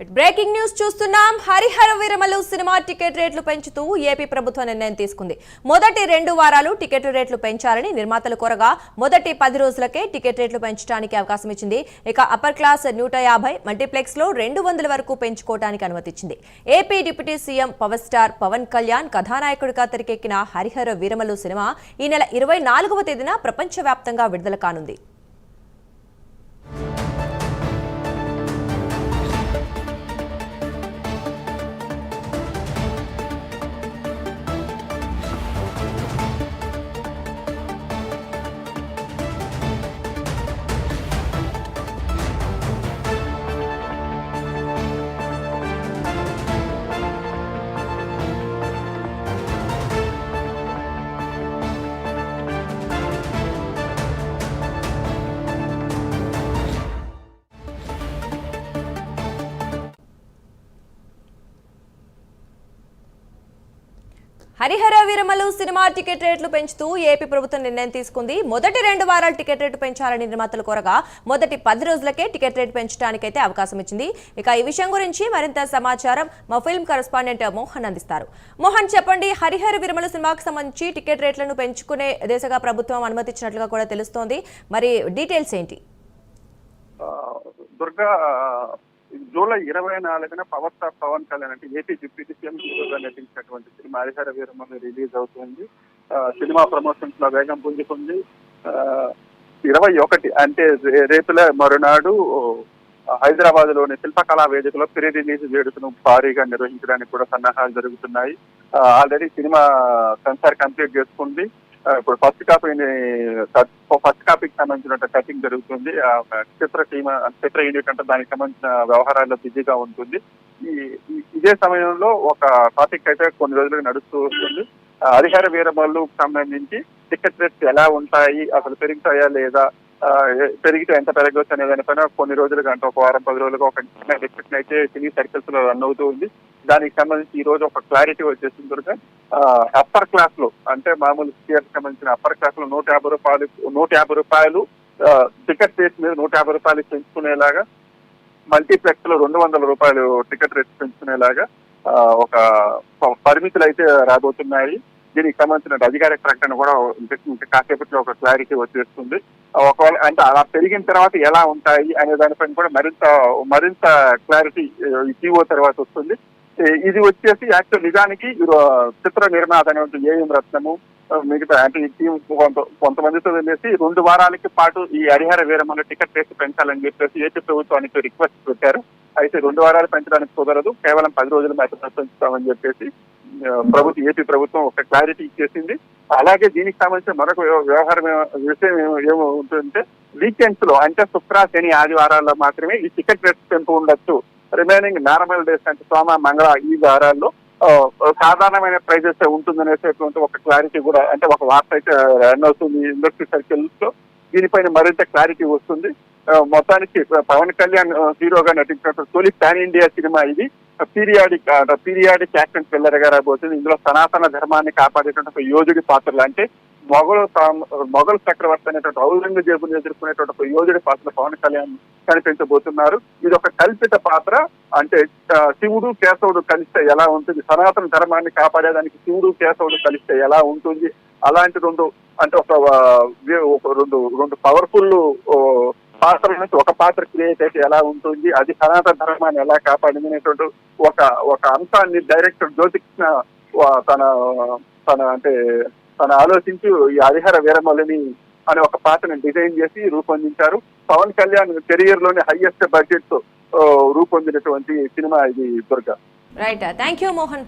Breaking news చూస్తున్నాం. Harihara Veeramallu cinema ticket రేట్లు పెంచుతూ ఏపీ ప్రభుత్వం నిర్ణయం తీసుకుంది. మొదటి 2 వారాలు టికెట్ రేట్లు పెంచాలని నిర్మాతలు కోరగా మొదటి 10 రోజులకే టికెట్ రేట్లు పెంచడానికి అవకాశం ఇచ్చింది. ఇక అప్పర్ క్లాస్ 150, మల్టీప్లెక్స్ లో 200 వరకు పెంచుకోవడానికి అనుమతిచ్చింది. AP deputy CM power star Pawan Kalyan కథానాయకుడిగా తెరకెక్కిన హరిహర వీరమలు సినిమా ఈ నెల 24వ తేదీన ప్రపంచవ్యాప్తంగా విడుదల కానుంది. హరిహర వీరమలు సినిమా టికెట్ రేట్లు పెంచుతూ ఏపీ ప్రభుత్వం నిర్ణయం తీసుకుంది. మొదటి 2 వారాలు టికెట్ రేటు పెంచాలని నిర్మాతలు కోరగా మొదటి 10 రోజులకే టికెట్ రేటు పెంచడానికైతే అవకాశం ఇచ్చింది. ఇక ఈ విషయం గురించి మరింత సమాచారం మా ఫిల్మ్ కరెస్పాండెంట్ మోహన్ అందిస్తారు. మోహన్, చెప్పండి, హరిహర వీరమలు సినిమాకు సంబంధించి టికెట్ రేట్లను పెంచుకునే దిశగా ప్రభుత్వం అనుమతించినట్లుగా కూడా తెలుస్తోంది. మరి డీటెయిల్స్ ఏంటి? దుర్గా, జూలై 24న పవర్ స్టార్ పవన్ కళ్యాణ్ అంటే ఏపీ డిప్యూటీ సీఎం హీరోగా నటించినటువంటి సినిమా హరిహర వీరమలు రిలీజ్ అవుతుంది. సినిమా ప్రమోషన్స్ లో వేగం పుంజుకుంది. 21 అంటే రేపుల మరునాడు హైదరాబాద్ లోని శిల్పకళా వేదికలో ప్రీ రిలీజ్ వేడుకను భారీగా నిర్వహించడానికి కూడా సన్నాహాలు జరుగుతున్నాయి. ఆల్రెడీ సినిమా సెన్సార్ కంప్లీట్ చేసుకుంది. ఇప్పుడు ఫస్ట్ కాపీకి సంబంధించిన కటింగ్ జరుగుతుంది. చిత్ర యూనిట్ అంటే దానికి సంబంధించిన వ్యవహారాల్లో బిజీగా ఉంటుంది. ఇదే సమయంలో ఒక టాపిక్ అయితే కొన్ని రోజులుగా నడుస్తూ వస్తుంది. హరిహర వీరమలు సంబంధించి టికెట్ రేట్స్ ఎలా ఉంటాయి, అసలు పెరుగుతాయా లేదా, పెరిగితే ఎంత పెరగవచ్చు అనే దానిపైన కొన్ని రోజులుగా అంటే ఒక వారం 10 రోజులుగా ఒక డిస్కషన్ అయితే సినీ సర్కిల్స్ లో రన్ అవుతూ ఉంది. దానికి సంబంధించి ఈ రోజు ఒక క్లారిటీ వచ్చేసింది. దొరక అప్పర్ క్లాస్ లో అంటే మామూలు థియేటర్ సంబంధించిన అప్పర్ క్లాస్ లో 150 రూపాయలు టికెట్ రేట్ మీద 150 రూపాయలు పెంచుకునేలాగా, మల్టీప్లెక్స్ లో 200 రూపాయలు టికెట్ రేట్ పెంచుకునేలాగా ఒక పరిమితులు అయితే రాబోతున్నాయి. దీనికి సంబంధించిన అధికారిక ప్రకటన కూడా కాసేపట్లో ఒక క్లారిటీ వచ్చేస్తుంది. ఒకవేళ అంటే అలా పెరిగిన తర్వాత ఎలా ఉంటాయి అనే దానిపైన కూడా మరింత క్లారిటీ ఈఓ తర్వాత వస్తుంది. ఇది వచ్చేసి యాక్చువల్ నిజానికి చిత్ర నిర్మాత అనేటువంటి ఏఎం రత్నము మిగతా అంటే ఈ టీం కొంతమందితో వెళ్ళేసి 2 వారాలకి పాటు ఈ హరిహర వీరమలు టికెట్ రేట్ పెంచాలని చెప్పేసి ఏపీ ప్రభుత్వానికి రిక్వెస్ట్ పెట్టారు. అయితే 2 వారాలు పెంచడానికి కుదరదు, కేవలం 10 రోజులు మాత్రమే పెంచుతామని చెప్పేసి ఏపీ ప్రభుత్వం ఒక క్లారిటీ ఇచ్చేసింది. అలాగే దీనికి సంబంధించిన మరొక విషయం ఏముంటుందంటే వీకెండ్స్ లో అంటే శుక్ర, శని, ఆదివారాల్లో మాత్రమే ఈ టికెట్ రేట్స్ పెంపు ఉండొచ్చు. రిమైనింగ్ నార్మల్ డేస్ అంటే సోమ, మంగళ ఈ వారాల్లో సాధారణమైన ప్రైజెస్ ఉంటుందనేటువంటి ఒక క్లారిటీ కూడా అంటే ఒక వార్త అయితే రన్ అవుతుంది ఇండస్ట్రీ సర్కిల్స్ లో. దీనిపైన మరింత క్లారిటీ వస్తుంది. మొత్తానికి పవన్ కళ్యాణ్ హీరోగా నటించినటువంటి తొలి పాన్ ఇండియా సినిమా ఇది. పీరియాడిక్ యాక్షన్ థ్రిల్లర్ గా రాబోతుంది. ఇందులో సనాతన ధర్మాన్ని కాపాడేటువంటి ఒక యోధుడి పాత్రలు అంటే మొఘల్ చక్రవర్తి అనేటువంటి ఔరంగజేబుని ఎదుర్కొనేటువంటి ఒక యోధుడి పాత్ర పవన్ కళ్యాణ్ కనిపించబోతున్నారు. ఇది ఒక కల్పిత పాత్ర. అంటే శివుడు కేశవుడు కలిస్తే ఎలా ఉంటుంది, సనాతన ధర్మాన్ని కాపాడేదానికి శివుడు కేశవుడు కలిస్తే ఎలా ఉంటుంది, అలాంటి రెండు పవర్ఫుల్ పాత్రల నుంచి ఒక పాత్ర క్రియేట్ అయితే ఎలా ఉంటుంది, అది సనాతన ధర్మాన్ని ఎలా కాపాడింది అనేటువంటి ఒక అంశాన్ని డైరెక్టర్ జ్యోతికృష్ణ తన ఆలోచించి ఈ హరిహర వీరమలని అనే ఒక పాత్రని డిజైన్ చేసి రూపొందించారు. పవన్ కళ్యాణ్ కెరియర్ లోని హైయెస్ట్ బడ్జెట్ తో రూపొందినటువంటి సినిమా ఇది. Durga, right, thank you Mohan.